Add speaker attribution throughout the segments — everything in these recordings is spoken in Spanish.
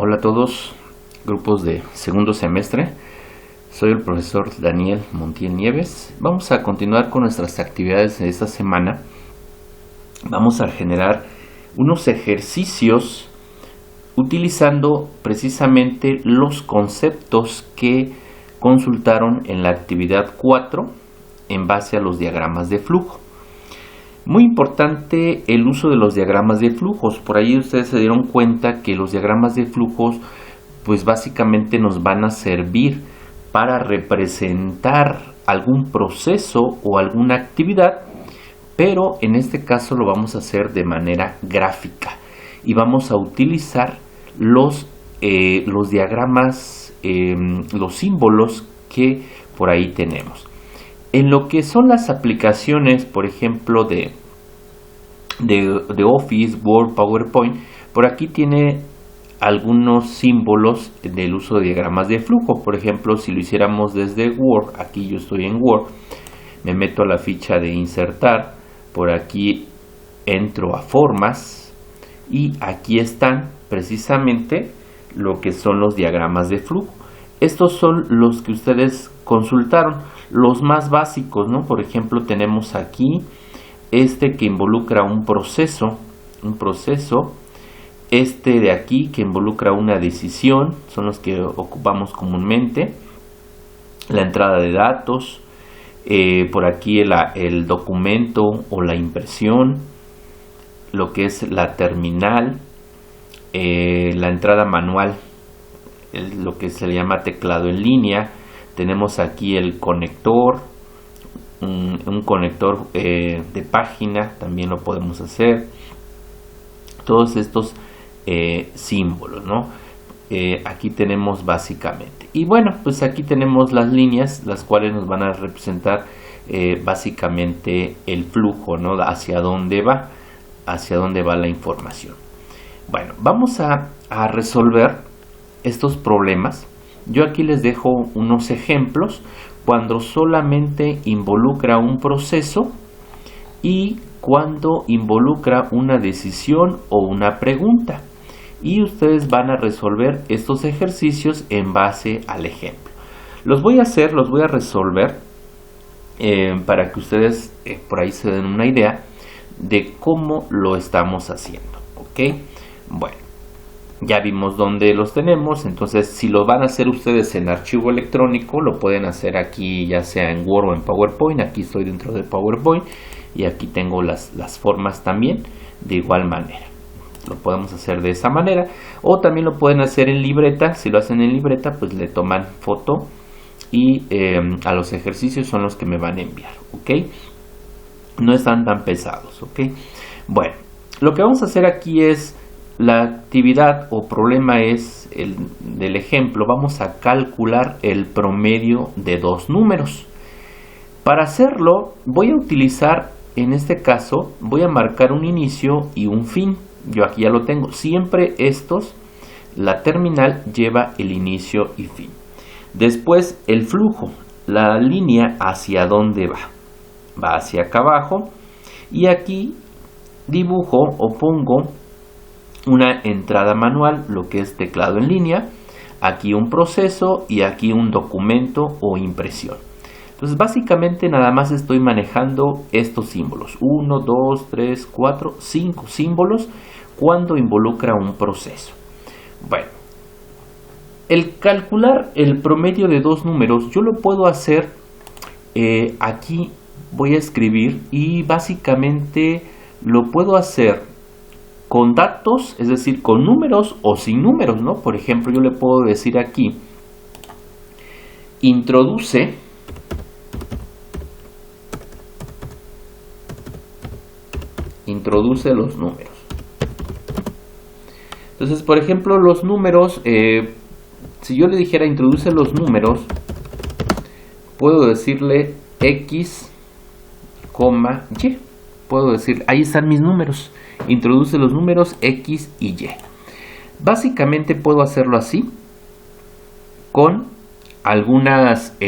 Speaker 1: Hola a todos, grupos de segundo semestre. Soy el profesor Daniel Montiel Nieves. Vamos a continuar con nuestras actividades de esta semana. Vamos a generar unos ejercicios utilizando precisamente los conceptos que consultaron en la actividad 4 en base a los diagramas de flujo. Muy importante el uso de los diagramas de flujos. Por ahí ustedes se dieron cuenta que los diagramas de flujos pues básicamente nos van a servir para representar algún proceso o alguna actividad, pero en este caso lo vamos a hacer de manera gráfica y vamos a utilizar los diagramas, los símbolos que por ahí tenemos. En lo que son las aplicaciones, por ejemplo, de Office, Word, PowerPoint, por aquí tiene algunos símbolos del uso de diagramas de flujo. Por ejemplo, si lo hiciéramos desde Word, aquí yo estoy en Word, me meto a la ficha de insertar, por aquí entro a formas y aquí están precisamente lo que son los diagramas de flujo. Estos son los que ustedes consultaron, los más básicos, ¿no? Por ejemplo, tenemos aquí este que involucra un proceso, este de aquí que involucra una decisión, son los que ocupamos comúnmente, la entrada de datos, por aquí el documento o la impresión, lo que es la terminal, la entrada manual, lo que se le llama teclado en línea. Tenemos aquí el conector, un conector de página, también lo podemos hacer. Todos estos símbolos, ¿no? Aquí tenemos básicamente. Y bueno, pues aquí tenemos las líneas, las cuales nos van a representar básicamente el flujo, ¿no? Hacia dónde va la información. Bueno, vamos a resolver estos problemas. Yo aquí les dejo unos ejemplos cuando solamente involucra un proceso y cuando involucra una decisión o una pregunta. Y ustedes van a resolver estos ejercicios en base al ejemplo. Los voy a resolver para que ustedes por ahí se den una idea de cómo lo estamos haciendo. ¿Ok? Bueno. Ya vimos dónde los tenemos, entonces si lo van a hacer ustedes en archivo electrónico, lo pueden hacer aquí ya sea en Word o en PowerPoint. Aquí estoy dentro de PowerPoint y aquí tengo las formas también de igual manera. Lo podemos hacer de esa manera o también lo pueden hacer en libreta. Si lo hacen en libreta, pues le toman foto y a los ejercicios son los que me van a enviar, ¿ok? No están tan pesados, ¿ok? Bueno, lo que vamos a hacer aquí es la actividad o problema es del ejemplo. Vamos a calcular el promedio de dos números. Para hacerlo voy a utilizar, en este caso, voy a marcar un inicio y un fin. Yo aquí ya lo tengo. Siempre estos, la terminal lleva el inicio y fin. Después el flujo, la línea hacia dónde va. Va hacia acá abajo y aquí dibujo o pongo una entrada manual, lo que es teclado en línea, aquí un proceso y aquí un documento o impresión. Entonces básicamente nada más estoy manejando estos símbolos, 1, 2, 3, 4, 5 símbolos cuando involucra un proceso. Bueno, el calcular el promedio de dos números yo lo puedo hacer, aquí voy a escribir y básicamente lo puedo hacer con datos, es decir, con números o sin números, ¿no? Por ejemplo, yo le puedo decir aquí, introduce los números. Entonces, por ejemplo, los números, si yo le dijera introduce los números, puedo decirle X, Y. Puedo decir, ahí están mis números. Introduce los números X y Y. Básicamente puedo hacerlo así con algunas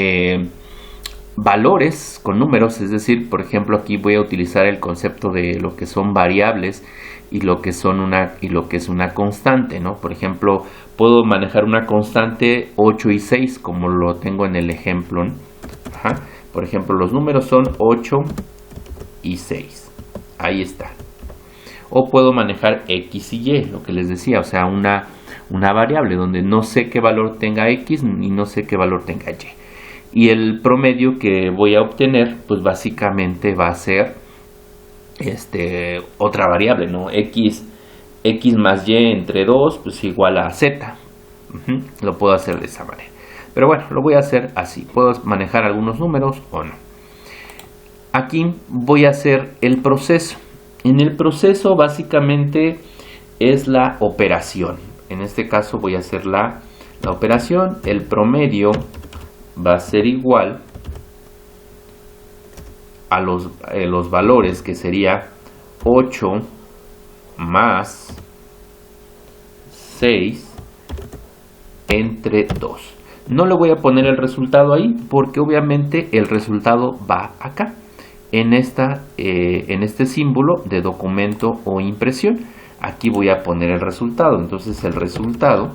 Speaker 1: valores, con números, es decir, por ejemplo aquí voy a utilizar el concepto de lo que son variables y lo que es una constante, ¿no? Por ejemplo, puedo manejar una constante 8 y 6 como lo tengo en el ejemplo, ¿no? Ajá. Por ejemplo, los números son 8 y 6. Ahí está. O puedo manejar X y Y, lo que les decía, o sea, una variable donde no sé qué valor tenga X y no sé qué valor tenga Y. Y el promedio que voy a obtener, pues básicamente va a ser otra variable, ¿no? X más Y entre 2, pues igual a Z. Lo puedo hacer de esa manera. Pero bueno, lo voy a hacer así. Puedo manejar algunos números o no. Aquí voy a hacer el proceso. En el proceso básicamente es la operación. En este caso voy a hacer la operación. El promedio va a ser igual a los valores, que sería 8 más 6 entre 2. No le voy a poner el resultado ahí porque obviamente el resultado va acá, en este símbolo de documento o impresión. Aquí voy a poner el resultado. Entonces el resultado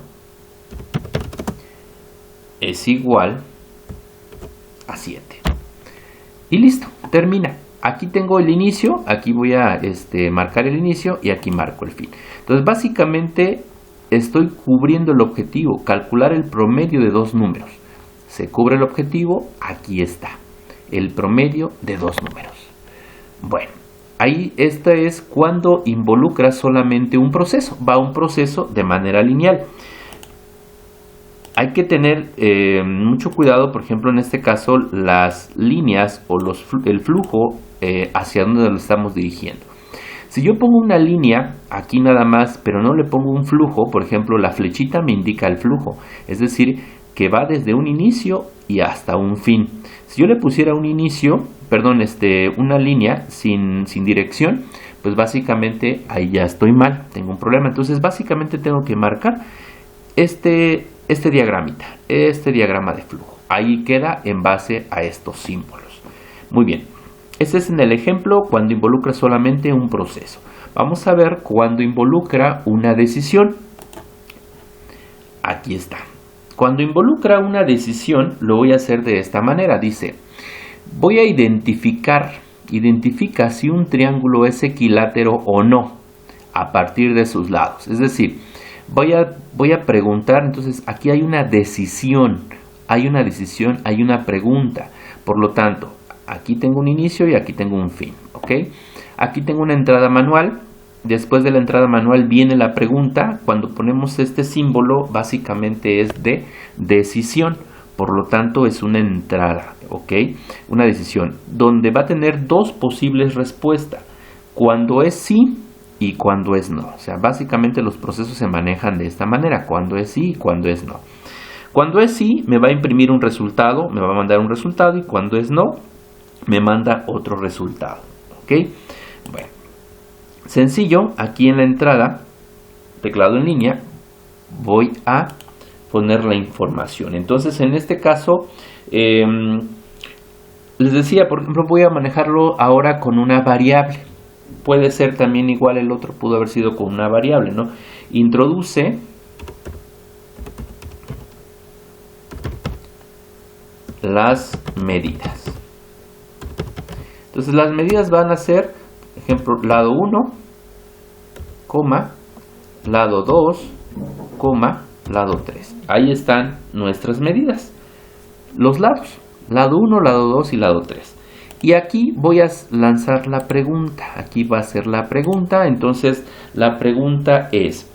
Speaker 1: es igual a 7. Y listo, termina. Aquí tengo el inicio, aquí voy a marcar el inicio y aquí marco el fin. Entonces básicamente estoy cubriendo el objetivo, calcular el promedio de dos números. Se cubre el objetivo, aquí está, el promedio de dos números. Bueno, ahí esta es cuando involucra solamente un proceso, va un proceso de manera lineal. Hay que tener mucho cuidado, por ejemplo, en este caso, las líneas o el flujo hacia donde lo estamos dirigiendo. Si yo pongo una línea aquí nada más, pero no le pongo un flujo, por ejemplo, la flechita me indica el flujo, es decir, que va desde un inicio y hasta un fin. Si yo le pusiera un inicio, una línea sin dirección, pues básicamente ahí ya estoy mal, tengo un problema. Entonces básicamente tengo que marcar este diagrama de flujo. Ahí queda en base a estos símbolos. Muy bien, este es en el ejemplo cuando involucra solamente un proceso. Vamos a ver cuando involucra una decisión. Aquí está. Cuando involucra una decisión lo voy a hacer de esta manera. Dice, voy a identifica si un triángulo es equilátero o no a partir de sus lados. Es decir, voy a preguntar. Entonces aquí hay una decisión, hay una pregunta. Por lo tanto, aquí tengo un inicio y aquí tengo un fin, ¿ok? Aquí tengo una entrada manual. Después de la entrada manual viene la pregunta. Cuando ponemos este símbolo, básicamente es de decisión. Por lo tanto, es una entrada, ¿ok? Una decisión, donde va a tener dos posibles respuestas. Cuando es sí y cuando es no. O sea, básicamente los procesos se manejan de esta manera. Cuando es sí y cuando es no. Cuando es sí, me va a imprimir un resultado, me va a mandar un resultado. Y cuando es no, me manda otro resultado, ¿ok? Bueno, sencillo. Aquí en la entrada, teclado en línea, voy a poner la información. Entonces en este caso les decía, por ejemplo, voy a manejarlo ahora con una variable. Puede ser también igual, el otro pudo haber sido con una variable, ¿no? Introduce las medidas. Entonces las medidas van a ser, por ejemplo, lado 1, lado 2, lado 3. Ahí están nuestras medidas. Los lados, lado 1, lado 2 y lado 3. Y aquí voy a lanzar la pregunta. Aquí va a ser la pregunta. Entonces la pregunta es,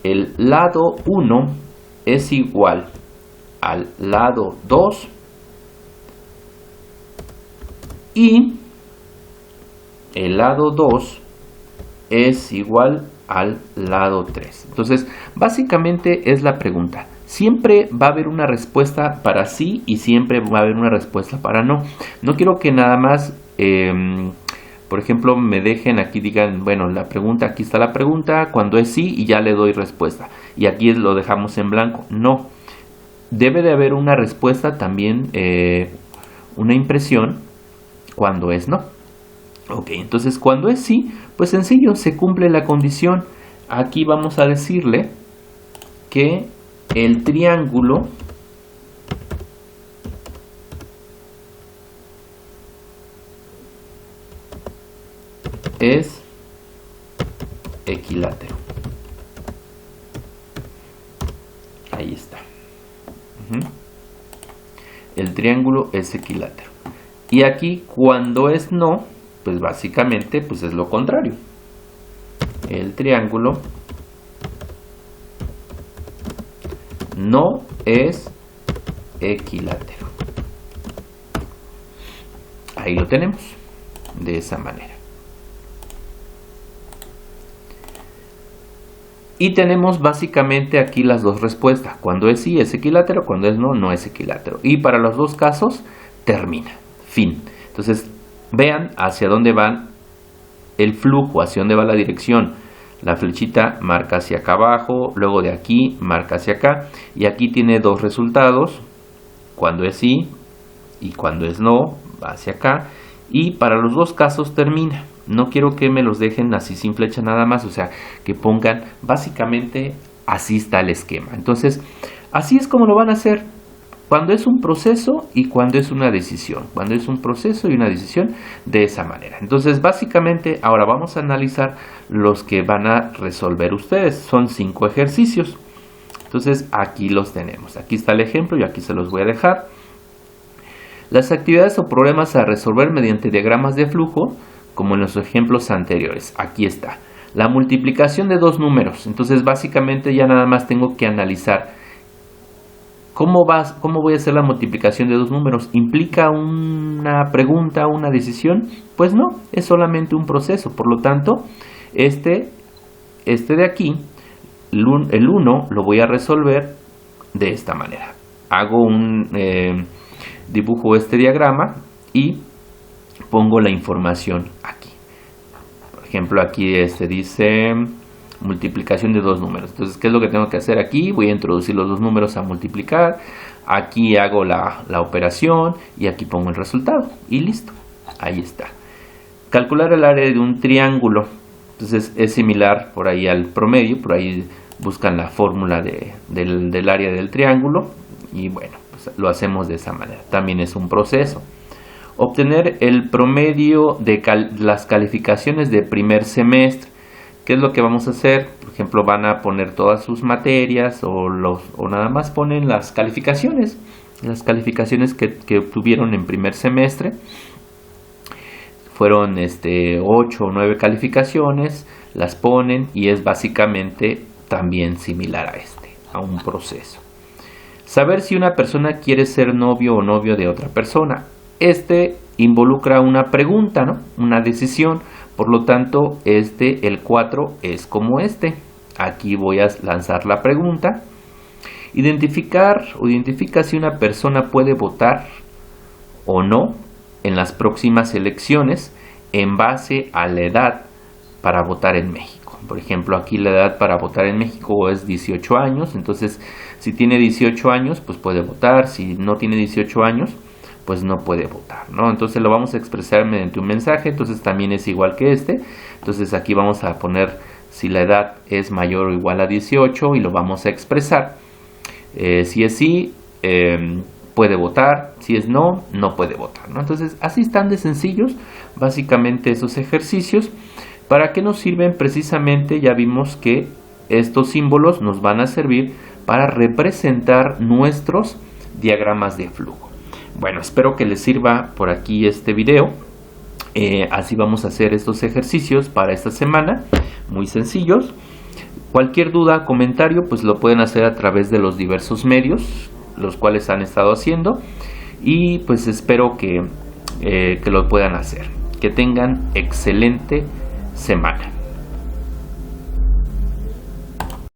Speaker 1: el lado 1 es igual al lado 2 y el lado 2 es igual al lado 3. Entonces, básicamente es la pregunta. Siempre va a haber una respuesta para sí y siempre va a haber una respuesta para no. No quiero que nada más, por ejemplo, me dejen aquí, digan, bueno, la pregunta, aquí está la pregunta, cuando es sí y ya le doy respuesta. Y aquí lo dejamos en blanco. No. Debe de haber una respuesta también, una impresión, cuando es no. Ok, entonces cuando es sí, pues sencillo, se cumple la condición. Aquí vamos a decirle que el triángulo es equilátero. Ahí está. El triángulo es equilátero. Y aquí cuando es no, pues básicamente pues es lo contrario. El triángulo no es equilátero. Ahí lo tenemos de esa manera. Y tenemos básicamente aquí las dos respuestas. Cuando es sí es equilátero, cuando es no, no es equilátero. Y para los dos casos termina. Fin. Entonces vean hacia dónde va el flujo, hacia dónde va la dirección. La flechita marca hacia acá abajo, luego de aquí marca hacia acá. Y aquí tiene dos resultados. Cuando es sí y cuando es no, va hacia acá. Y para los dos casos termina. No quiero que me los dejen así sin flecha nada más, o sea, que pongan básicamente así está el esquema. Entonces, así es como lo van a hacer cuando es un proceso y cuando es una decisión. Cuando es un proceso y una decisión, de esa manera. Entonces, básicamente, ahora vamos a analizar los que van a resolver ustedes. Son 5 ejercicios. Entonces, aquí los tenemos. Aquí está el ejemplo y aquí se los voy a dejar. Las actividades o problemas a resolver mediante diagramas de flujo, como en los ejemplos anteriores. Aquí está. La multiplicación de dos números. Entonces, básicamente ya nada más tengo que analizar cómo voy a hacer la multiplicación de dos números. ¿Implica una pregunta, una decisión? Pues no, es solamente un proceso. Por lo tanto, este de aquí, el 1, lo voy a resolver de esta manera. Hago dibujo este diagrama y pongo la información aquí. Por ejemplo, aquí dice multiplicación de dos números. Entonces, ¿qué es lo que tengo que hacer aquí? Voy a introducir los dos números a multiplicar. Aquí hago la operación y aquí pongo el resultado. Y listo. Ahí está. Calcular el área de un triángulo. Entonces, es similar por ahí al promedio. Por ahí buscan la fórmula del área del triángulo. Y bueno, pues lo hacemos de esa manera. También es un proceso. Obtener el promedio de las calificaciones de primer semestre. ¿Qué es lo que vamos a hacer? Por ejemplo, van a poner todas sus materias o nada más ponen las calificaciones. Las calificaciones que obtuvieron en primer semestre. Fueron 8 o 9 calificaciones. Las ponen y es básicamente también similar a un proceso. Saber si una persona quiere ser novio o novio de otra persona. Involucra una pregunta, ¿no? Una decisión. Por lo tanto, el 4 es como Aquí voy a lanzar la pregunta. Identifica si una persona puede votar o no en las próximas elecciones en base a la edad para votar en México. Por ejemplo, aquí la edad para votar en México es 18 años. Entonces, si tiene 18 años, pues puede votar. Si no tiene 18 años, pues no puede votar, ¿no? Entonces lo vamos a expresar mediante un mensaje. Entonces también es igual que Entonces aquí vamos a poner si la edad es mayor o igual a 18 y lo vamos a expresar. Si es sí, puede votar. Si es no, no puede votar, ¿no? Entonces así están de sencillos básicamente esos ejercicios. ¿Para qué nos sirven? Precisamente ya vimos que estos símbolos nos van a servir para representar nuestros diagramas de flujo. Bueno, espero que les sirva por aquí este video. Así vamos a hacer estos ejercicios para esta semana, muy sencillos. Cualquier duda, comentario, pues lo pueden hacer a través de los diversos medios, los cuales han estado haciendo. Y pues espero que lo puedan hacer. Que tengan excelente semana.